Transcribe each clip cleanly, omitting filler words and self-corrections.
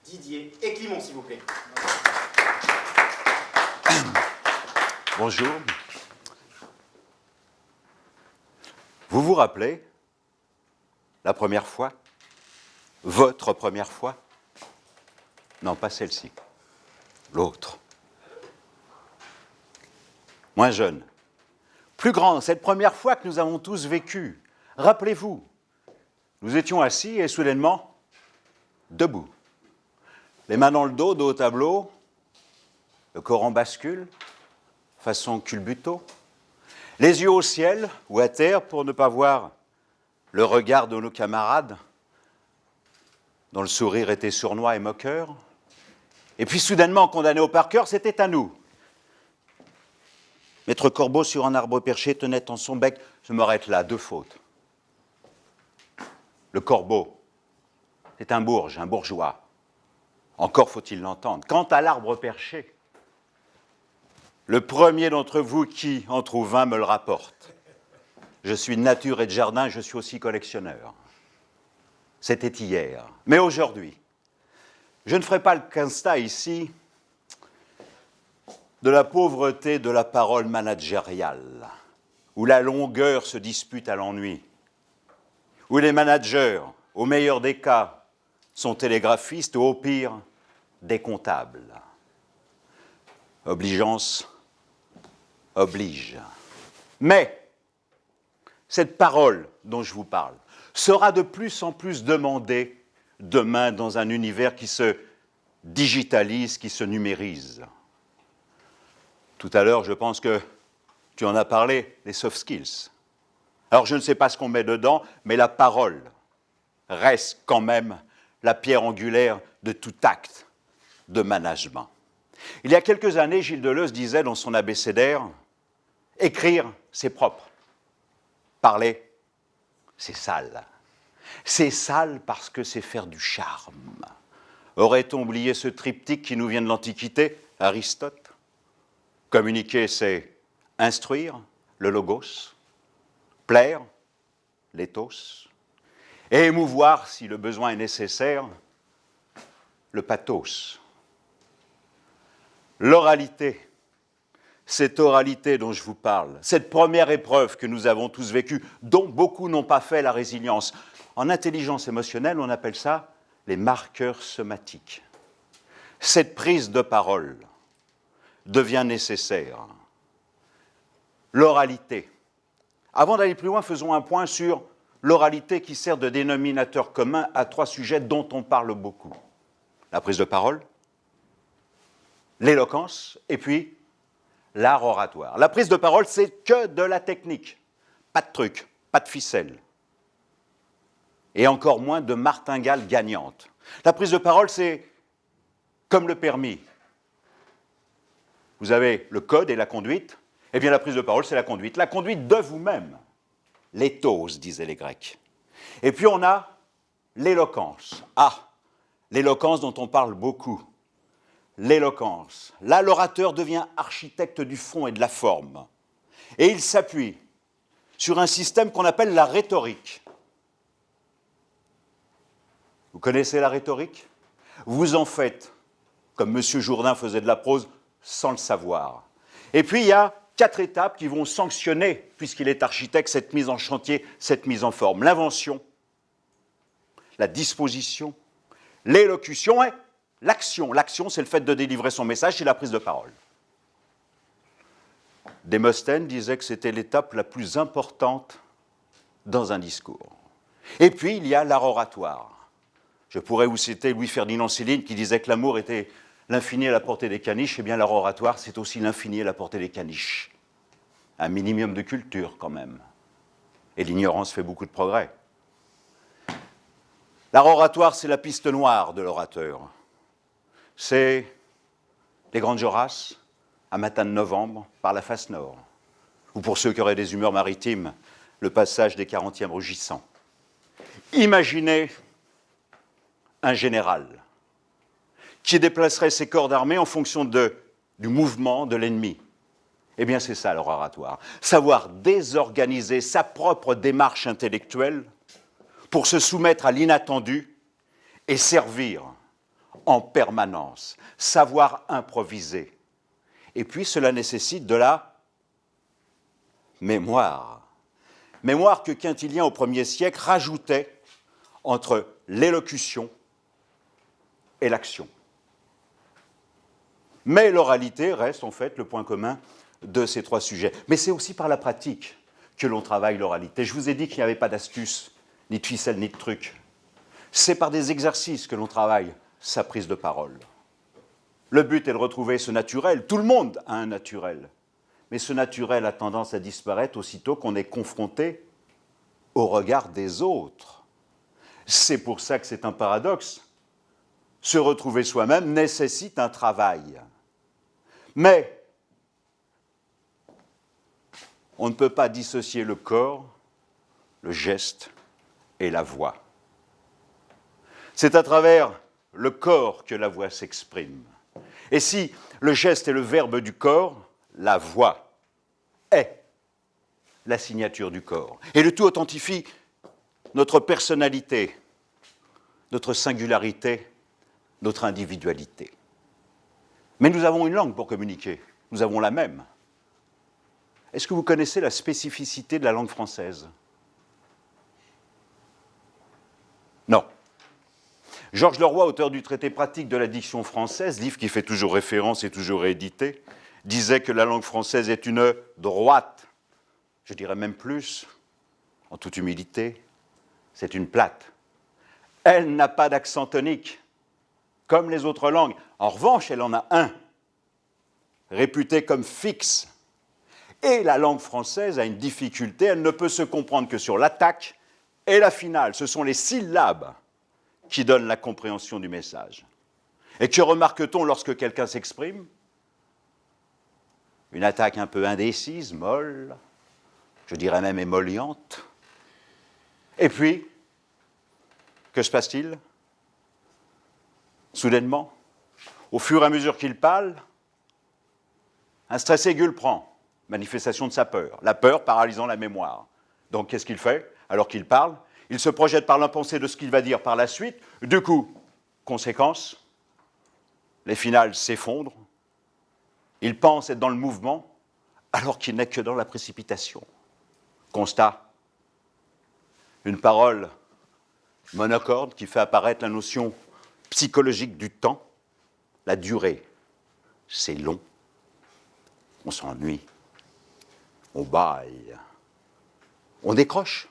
Didier et Clément, s'il vous plaît. Bonjour. Vous vous rappelez la première fois? Votre première fois? Non, pas celle-ci. L'autre. Moins jeune. Plus grand, cette première fois que nous avons tous vécu. Rappelez-vous, nous étions assis et soudainement, debout. Les mains dans le dos au tableau, le corps en bascule, façon culbuto, les yeux au ciel ou à terre pour ne pas voir le regard de nos camarades, dont le sourire était sournois et moqueur. Et puis soudainement, condamné au par cœur, c'était à nous. Maître Corbeau, sur un arbre perché, tenait en son bec, je m'arrête là, 2 fautes. Le corbeau, c'est un bourge, un bourgeois. Encore faut-il l'entendre. Quant à l'arbre perché, le premier d'entre vous qui en trouve un me le rapporte. Je suis de nature et de jardin, je suis aussi collectionneur. C'était hier. Mais aujourd'hui, je ne ferai pas le constat ici de la pauvreté de la parole managériale, où la longueur se dispute à l'ennui, où les managers, au meilleur des cas, sont télégraphistes ou au pire, des comptables. Obligeance oblige. Mais cette parole dont je vous parle sera de plus en plus demandée demain dans un univers qui se digitalise, qui se numérise. Tout à l'heure, je pense que tu en as parlé, les soft skills. Alors, je ne sais pas ce qu'on met dedans, mais la parole reste quand même la pierre angulaire de tout acte de management. Il y a quelques années, Gilles Deleuze disait dans son abécédaire, « Écrire, c'est propre. Parler, c'est sale. C'est sale parce que c'est faire du charme. » Aurait-on oublié ce triptyque qui nous vient de l'Antiquité, Aristote? Communiquer, c'est instruire, le logos, plaire, l'éthos, et émouvoir, si le besoin est nécessaire, le pathos. L'oralité, cette oralité dont je vous parle, cette première épreuve que nous avons tous vécue, dont beaucoup n'ont pas fait la résilience. En intelligence émotionnelle, on appelle ça les marqueurs somatiques. Cette prise de parole devient nécessaire. L'oralité. Avant d'aller plus loin, faisons un point sur l'oralité qui sert de dénominateur commun à 3 sujets dont on parle beaucoup. La prise de parole, l'éloquence et puis l'art oratoire. La prise de parole, c'est que de la technique. Pas de truc, pas de ficelle. Et encore moins de martingale gagnante. La prise de parole, c'est comme le permis. Vous avez le code et la conduite. Eh bien, la prise de parole, c'est la conduite. La conduite de vous-même. L'éthos, disaient les Grecs. Et puis, on a l'éloquence. Ah, l'éloquence dont on parle beaucoup. L'éloquence. Là, l'orateur devient architecte du fond et de la forme. Et il s'appuie sur un système qu'on appelle la rhétorique. Vous connaissez la rhétorique? Vous en faites, comme M. Jourdain faisait de la prose, sans le savoir. Et puis, il y a 4 étapes qui vont sanctionner, puisqu'il est architecte, cette mise en chantier, cette mise en forme. L'invention, la disposition, l'élocution et l'action. L'action, c'est le fait de délivrer son message, c'est la prise de parole. Démosthène disait que c'était l'étape la plus importante dans un discours. Et puis, il y a l'art oratoire. Je pourrais vous citer Louis-Ferdinand Céline qui disait que l'amour était l'infini à la portée des caniches. Eh bien, l'art oratoire, c'est aussi l'infini à la portée des caniches. Un minimum de culture, quand même. Et l'ignorance fait beaucoup de progrès. L'art oratoire, c'est la piste noire de l'orateur. C'est les Grandes Jorasses, un matin de novembre, par la face nord. Ou pour ceux qui auraient des humeurs maritimes, le passage des 40e rugissants. Imaginez un général qui déplacerait ses corps d'armée en fonction du mouvement de l'ennemi. Eh bien, c'est ça, l'oratoire. Savoir désorganiser sa propre démarche intellectuelle pour se soumettre à l'inattendu et servir en permanence, savoir improviser. Et puis cela nécessite de la mémoire. Mémoire que Quintilien au 1er siècle rajoutait entre l'élocution et l'action. Mais l'oralité reste en fait le point commun de ces 3 sujets. Mais c'est aussi par la pratique que l'on travaille l'oralité. Je vous ai dit qu'il n'y avait pas d'astuce, ni de ficelle, ni de truc. C'est par des exercices que l'on travaille sa prise de parole. Le but est de retrouver ce naturel. Tout le monde a un naturel. Mais ce naturel a tendance à disparaître aussitôt qu'on est confronté au regard des autres. C'est pour ça que c'est un paradoxe. Se retrouver soi-même nécessite un travail. Mais on ne peut pas dissocier le corps, le geste et la voix. C'est à travers le corps que la voix s'exprime. Et si le geste est le verbe du corps, la voix est la signature du corps. Et le tout authentifie notre personnalité, notre singularité, notre individualité. Mais nous avons une langue pour communiquer. Nous avons la même. Est-ce que vous connaissez la spécificité de la langue française? Non. Georges Leroy, auteur du traité pratique de la diction française, livre qui fait toujours référence et toujours réédité, disait que la langue française est une droite, je dirais même plus, en toute humilité, c'est une plate. Elle n'a pas d'accent tonique, comme les autres langues. En revanche, elle en a un, réputé comme fixe. Et la langue française a une difficulté, elle ne peut se comprendre que sur l'attaque et la finale. Ce sont les syllabes qui donnent la compréhension du message. Et que remarque-t-on lorsque quelqu'un s'exprime? Une attaque un peu indécise, molle, je dirais même émolliente. Et puis, que se passe-t-il? Soudainement, au fur et à mesure qu'il parle, un stress aigu le prend, manifestation de sa peur, la peur paralysant la mémoire. Donc qu'est-ce qu'il fait? Alors qu'il parle, il se projette par l'impensé de ce qu'il va dire par la suite. Du coup, conséquence, les finales s'effondrent, il pense être dans le mouvement alors qu'il n'est que dans la précipitation. Constat, une parole monocorde qui fait apparaître la notion psychologique du temps, la durée, c'est long, on s'ennuie, on bâille, on décroche,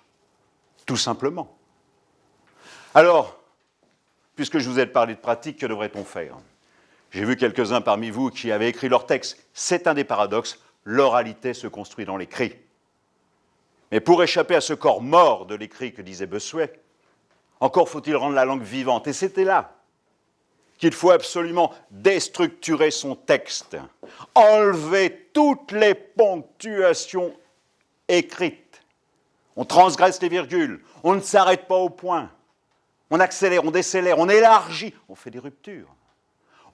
tout simplement. Alors, puisque je vous ai parlé de pratique, que devrait-on faire? J'ai vu quelques-uns parmi vous qui avaient écrit leur texte. C'est un des paradoxes, l'oralité se construit dans l'écrit. Mais pour échapper à ce corps mort de l'écrit que disait Bossuet, encore faut-il rendre la langue vivante. Et c'était là qu'il faut absolument déstructurer son texte, enlever toutes les ponctuations écrites. On transgresse les virgules, on ne s'arrête pas au point, on accélère, on décélère, on élargit, on fait des ruptures.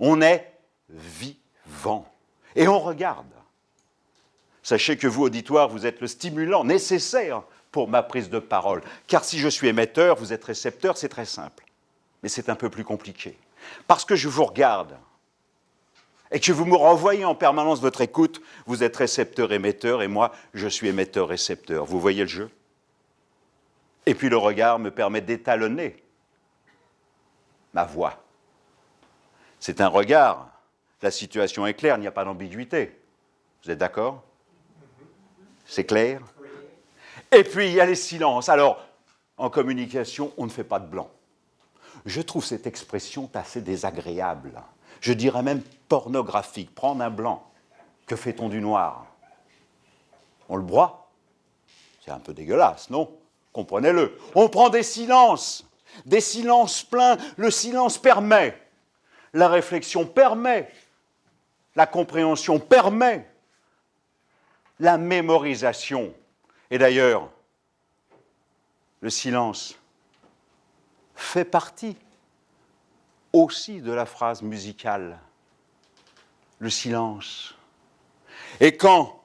On est vivant et on regarde. Sachez que vous, auditoire, vous êtes le stimulant nécessaire pour ma prise de parole. Car si je suis émetteur, vous êtes récepteur, c'est très simple. Mais c'est un peu plus compliqué. Parce que je vous regarde et que vous me renvoyez en permanence votre écoute, vous êtes récepteur-émetteur et moi, je suis émetteur-récepteur. Vous voyez le jeu? Et puis le regard me permet d'étalonner ma voix. C'est un regard. La situation est claire, il n'y a pas d'ambiguïté. Vous êtes d'accord? C'est clair? Et puis, il y a les silences. Alors, en communication, on ne fait pas de blanc. Je trouve cette expression assez désagréable. Je dirais même pornographique. Prendre un blanc. Que fait-on du noir? On le broie? C'est un peu dégueulasse, non? Comprenez-le. On prend des silences pleins. Le silence permet. La réflexion permet. La compréhension permet. La mémorisation. Et d'ailleurs, le silence fait partie aussi de la phrase musicale. Le silence. Et quand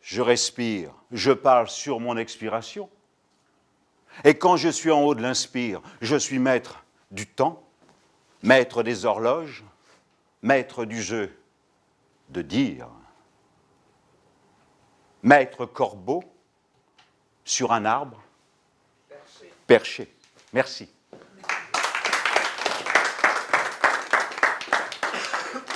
je respire, je parle sur mon expiration. Et quand je suis en haut de l'inspire, je suis maître du temps, maître des horloges, maître du jeu de dire, maître corbeau sur un arbre perché. Merci.